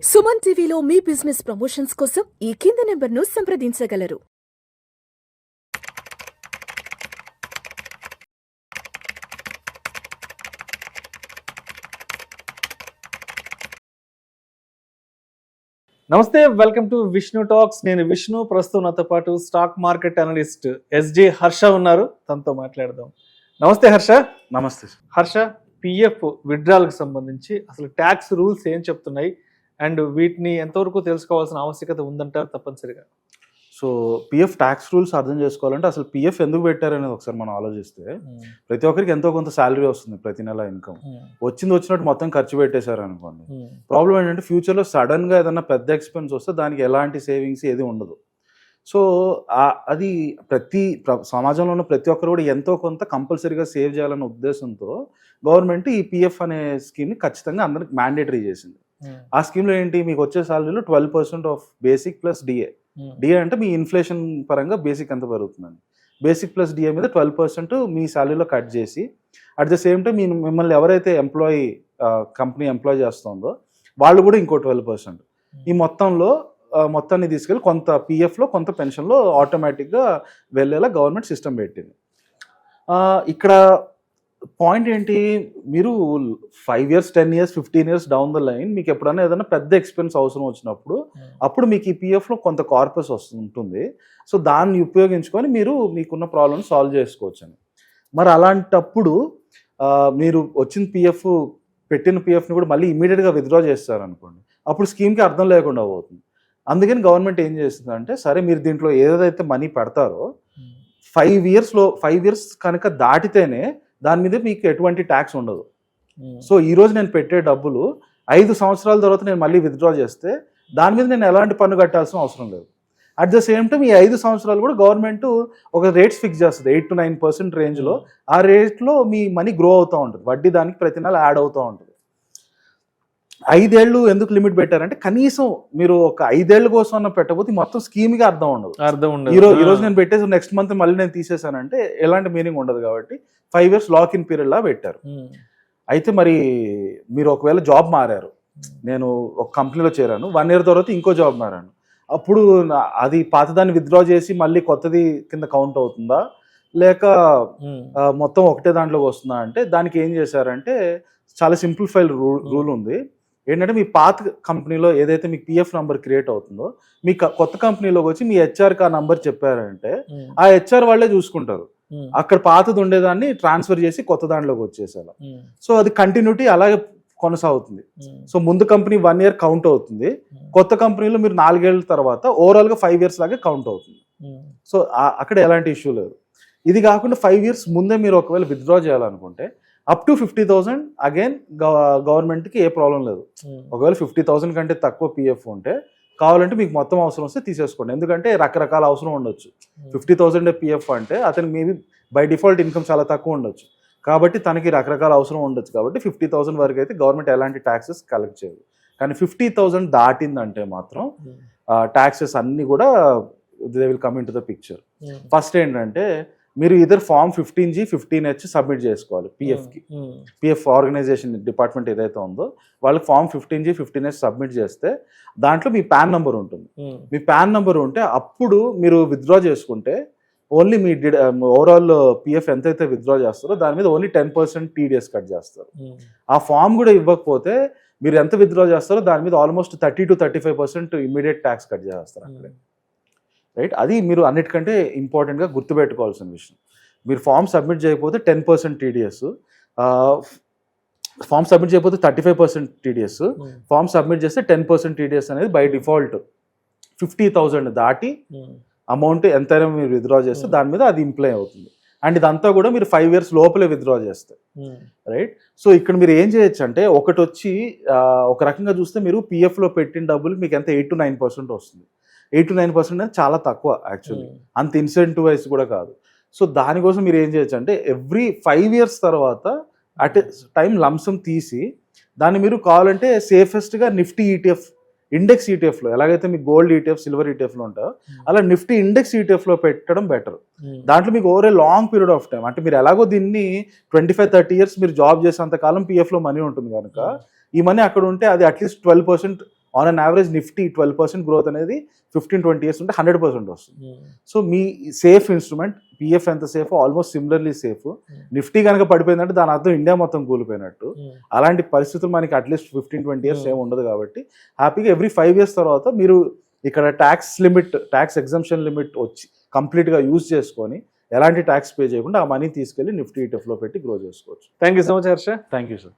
సుమన్ టీవీలో మీ business promotions కోసం ఈ కింది నెంబర్ను సంప్రదించగలరు. నమస్తే, వెల్కమ్ టు విష్ణు టాక్స్. నేను విష్ణు. ప్రస్తుతం నాతో పాటు stock market analyst SJ Harsha ఉన్నారు. తనతో మాట్లాడదాం. నమస్తే హర్ష. నమస్తే. హర్ష, పిఎఫ్ విత్డ్రాల్కి సంబంధించి అసలు ట్యాక్స్ రూల్స్ ఏం చెప్తున్నాయి అండ్ వీటిని ఎంతవరకు తెలుసుకోవాల్సిన ఆవశ్యకత ఉందంటారు తప్పనిసరిగా? సో పిఎఫ్ ట్యాక్స్ రూల్స్ అర్థం చేసుకోవాలంటే అసలు పిఎఫ్ ఎందుకు పెట్టారనేది ఒకసారి మనం ఆలోచిస్తే, ప్రతి ఒక్కరికి ఎంతో కొంత శాలరీ వస్తుంది, ప్రతి నెల ఇన్కమ్ వచ్చినట్టు మొత్తం ఖర్చు పెట్టేశారు అనుకోండి. ప్రాబ్లం ఏంటంటే ఫ్యూచర్లో సడన్గా ఏదైనా పెద్ద ఎక్స్పెన్స్ వస్తే దానికి ఎలాంటి సేవింగ్స్ ఏది ఉండదు. సో అది సమాజంలో ఉన్న ప్రతి ఒక్కరు కూడా ఎంతో కొంత కంపల్సరీగా సేవ్ చేయాలన్న ఉద్దేశంతో గవర్నమెంట్ ఈ పిఎఫ్ అనే స్కీమ్ని ఖచ్చితంగా అందరికి మ్యాండేటరీ చేసింది. ఆ స్కీమ్లో ఏంటి, మీకు వచ్చే సాలరీలో 12% of basic plus DA. DA అంటే మీ ఇన్ఫ్లేషన్ పరంగా బేసిక్ ఎంత పెరుగుతుందండి. బేసిక్ ప్లస్ డిఏ మీద 12% మీ సాలరీలో కట్ చేసి, అట్ ద సేమ్ టైం మిమ్మల్ని ఎవరైతే కంపెనీ ఎంప్లాయ్ చేస్తుందో వాళ్ళు కూడా ఇంకో 12%. ఈ మొత్తాన్ని తీసుకెళ్ళి కొంత పిఎఫ్లో కొంత పెన్షన్లో ఆటోమేటిక్గా వెళ్ళేలా గవర్నమెంట్ సిస్టమ్ పెట్టింది. ఇక్కడ పాయింట్ ఏంటి, మీరు 5 years 10 years 15 years down the line మీకు ఎప్పుడైనా ఏదైనా పెద్ద ఎక్స్పెన్స్ అవసరం వచ్చినప్పుడు అప్పుడు మీకు ఈ పిఎఫ్లో కొంత కార్పస్ ఉంటుంది. సో దాన్ని ఉపయోగించుకొని మీరు మీకున్న ప్రాబ్లమ్ సాల్వ్ చేసుకోవచ్చు అని. మరి అలాంటప్పుడు మీరు వచ్చిన పెట్టిన పిఎఫ్ని కూడా మళ్ళీ ఇమీడియట్గా విత్డ్రా చేస్తారనుకోండి, అప్పుడు స్కీమ్కి అర్థం లేకుండా పోతుంది. అందుకని గవర్నమెంట్ ఏం చేస్తుందంటే, సరే మీరు దీంట్లో ఏదైతే మనీ పెడతారో 5 years కనుక దాటితేనే దాని మీద మీకు ఎటువంటి ట్యాక్స్ ఉండదు. సో ఈరోజు నేను పెట్టే డబ్బులు 5 సంవత్సరాల తర్వాత నేను మళ్ళీ విత్డ్రా చేస్తే దాని మీద నేను ఎలాంటి పన్ను కట్టాల్సిన అవసరం లేదు. అట్ ద సేమ్ టైం ఈ 5 సంవత్సరాలు కూడా గవర్నమెంట్ ఒక రేట్స్ ఫిక్స్ చేస్తుంది, 8 to 9% రేంజ్లో. ఆ రేట్లో మీ మనీ గ్రో అవుతూ ఉంటుంది, వడ్డీ దానికి ప్రతి నెల యాడ్ అవుతూ ఉంటుంది. 5 ఏళ్ళు ఎందుకు లిమిట్ పెట్టారంటే, కనీసం మీరు ఒక 5 ఏళ్ళ కోసం అన్న పెట్టకపోతే మొత్తం స్కీమ్గా అర్థం ఉండదు. ఈ రోజు నేను పెట్టేసి నెక్స్ట్ మంత్ మళ్ళీ నేను తీసేసానంటే ఎలాంటి మీనింగ్ ఉండదు. కాబట్టి 5 years లాక్ ఇన్ పీరియడ్ లా పెట్టారు. అయితే మరి మీరు ఒకవేళ జాబ్ మారారు, నేను ఒక కంపెనీలో చేరాను, 1 year తర్వాత ఇంకో జాబ్ మారాను, అప్పుడు అది పాతదాన్ని విత్డ్రా చేసి మళ్ళీ కొత్తది కింద కౌంట్ అవుతుందా, లేక మొత్తం ఒకటే దాంట్లోకి వస్తుందా అంటే, దానికి ఏం చేశారంటే చాలా సింప్లిఫైడ్ రూల్ ఉంది. ఏంటంటే, మీ పాత కంపెనీలో ఏదైతే మీకు పిఎఫ్ నంబర్ క్రియేట్ అవుతుందో, మీ కొత్త కంపెనీలోకి వచ్చి మీ హెచ్ఆర్కి ఆ నంబర్ చెప్పారంటే ఆ హెచ్ఆర్ వాళ్ళే చూసుకుంటారు. అక్కడ పాతది ఉండేదాన్ని ట్రాన్స్ఫర్ చేసి కొత్త దాంట్లోకి వచ్చేసేలా. సో అది కంటిన్యూటీ అలాగే కొనసాగుతుంది. సో ముందు కంపెనీ 1 year కౌంట్ అవుతుంది, కొత్త కంపెనీలో మీరు 4 ఏళ్ళ తర్వాత ఓవరాల్గా 5 years లాగే కౌంట్ అవుతుంది. సో అక్కడ ఎలాంటి ఇష్యూ లేదు. ఇది కాకుండా 5 years ముందే మీరు ఒకవేళ విత్డ్రా చేయాలనుకుంటే అప్ టు 50,000 అగైన్ గవర్నమెంట్కి ఏ ప్రాబ్లం లేదు. ఒకవేళ 50,000 కంటే తక్కువ పిఎఫ్ ఉంటే కావాలంటే మీకు మొత్తం అవసరం వస్తే తీసేసుకోండి. ఎందుకంటే రకరకాల అవసరం ఉండొచ్చు. 50,000 పిఎఫ్ అంటే అతనికి మేబీ బై డిఫాల్ట్ ఇన్కమ్ చాలా తక్కువ ఉండొచ్చు, కాబట్టి తనకి రకరకాల అవసరం ఉండొచ్చు. కాబట్టి 50,000 వరకు అయితే గవర్నమెంట్ ఎలాంటి ట్యాక్సెస్ కలెక్ట్ చేయదు. కానీ 50,000 దాటిందంటే మాత్రం ట్యాక్సెస్ అన్నీ కూడా they will come in to the picture. First ఏంటంటే, మీరు ఇద్దరు ఫామ్ 15G 15H సబ్మిట్ చేసుకోవాలి పిఎఫ్కి. పిఎఫ్ ఆర్గనైజేషన్ డిపార్ట్మెంట్ ఏదైతే ఉందో వాళ్ళకి ఫామ్ 15G 15H సబ్మిట్ చేస్తే దాంట్లో మీ పాన్ నెంబర్ ఉంటుంది. మీ పాన్ నెంబర్ ఉంటే అప్పుడు మీరు విత్డ్రా చేసుకుంటే ఓన్లీ మీ ఓవరాల్ పిఎఫ్ ఎంతైతే విత్డ్రా చేస్తారో దాని మీద ఓన్లీ 10% టీడీఎస్ కట్ చేస్తారు. ఆ ఫామ్ కూడా ఇవ్వకపోతే మీరు ఎంత విత్డ్రా చేస్తారో దాని మీద almost 30 to 35% immediate tax cut చేస్తారు అక్కడే. రైట్, అది మీరు అన్నిటికంటే ఇంపార్టెంట్గా గుర్తుపెట్టుకోవాల్సిన విషయం. మీరు ఫామ్ సబ్మిట్ చేయకపోతే 10% టీడీఎస్, ఫామ్ సబ్మిట్ చేయకపోతే 35% టీడీఎస్, ఫామ్ సబ్మిట్ చేస్తే 10% టీడీఎస్ అనేది బై డిఫాల్ట్ 50,000 దాటి అమౌంట్ ఎంతైనా మీరు విత్డ్రా చేస్తే దాని మీద అది ఇంప్లై అవుతుంది. అండ్ ఇదంతా కూడా మీరు 5 years లోపలే విత్డ్రా చేస్తే. రైట్, సో ఇక్కడ మీరు ఏం చేయొచ్చు అంటే, ఒకటి వచ్చి ఒక రకంగా చూస్తే మీరు పిఎఫ్లో పెట్టిన డబ్బులు మీకు ఎంత 8 to 9% వస్తుంది. 8 to 9% అనేది చాలా తక్కువ యాక్చువల్లీ, అంత ఇన్సెంటివైజ్ కూడా కాదు. సో దానికోసం మీరు ఏం చేయొచ్చు అంటే, ఎవ్రీ 5 years తర్వాత అట్ టైం లంసమ్ తీసి దాన్ని మీరు కావాలంటే సేఫెస్ట్గా నిఫ్టీ ఈటీఎఫ్, ఇండెక్స్ ఈటీఎఫ్లో ఎలాగైతే మీకు గోల్డ్ ఈటీఎఫ్ సిల్వర్ ఈటీఎఫ్లో ఉంటాయో అలా నిఫ్టీ ఇండెక్స్ ఈటీఎఫ్లో పెట్టడం బెటర్. దాంట్లో మీకు over a long period of time, అంటే మీరు ఎలాగో దీన్ని 25-30 years మీరు జాబ్ చేసేంత కాలం పిఎఫ్లో మనీ ఉంటుంది కనుక ఈ మనీ అక్కడ ఉంటే అది at least 12% on an average Nifty 12% growth అనేది 15-20 ఇయర్స్ ఉంటే 100% వస్తుంది. సో మీ సేఫ్ ఇన్స్ట్రుమెంట్ పిఎఫ్ ఎంత safe almost similarly safe. Nifty కనుక పడిపోయిందంటే దాని అర్థం ఇండియా మొత్తం కూలిపోయినట్టు. అలాంటి పరిస్థితులు మనకి అట్లీస్ట్ 15-20 ఇయర్స్ ఏమి ఉండదు కాబట్టి హ్యాపీగా ఎవ్రీ 5 ఇయర్స్ తర్వాత మీరు ఇక్కడ ట్యాక్స్ ఎగ్జంప్షన్ లిమిట్ వచ్చి కంప్లీట్గా యూజ్ చేసుకొని ఎలాంటి ట్యాక్స్ పే చేయకుండా ఆ మనీ తీసుకెళ్లి నిఫ్టీ ETF లో పెట్టి గ్రో చేసుకోవచ్చు. Thank you so much Harsha. Thank you sir.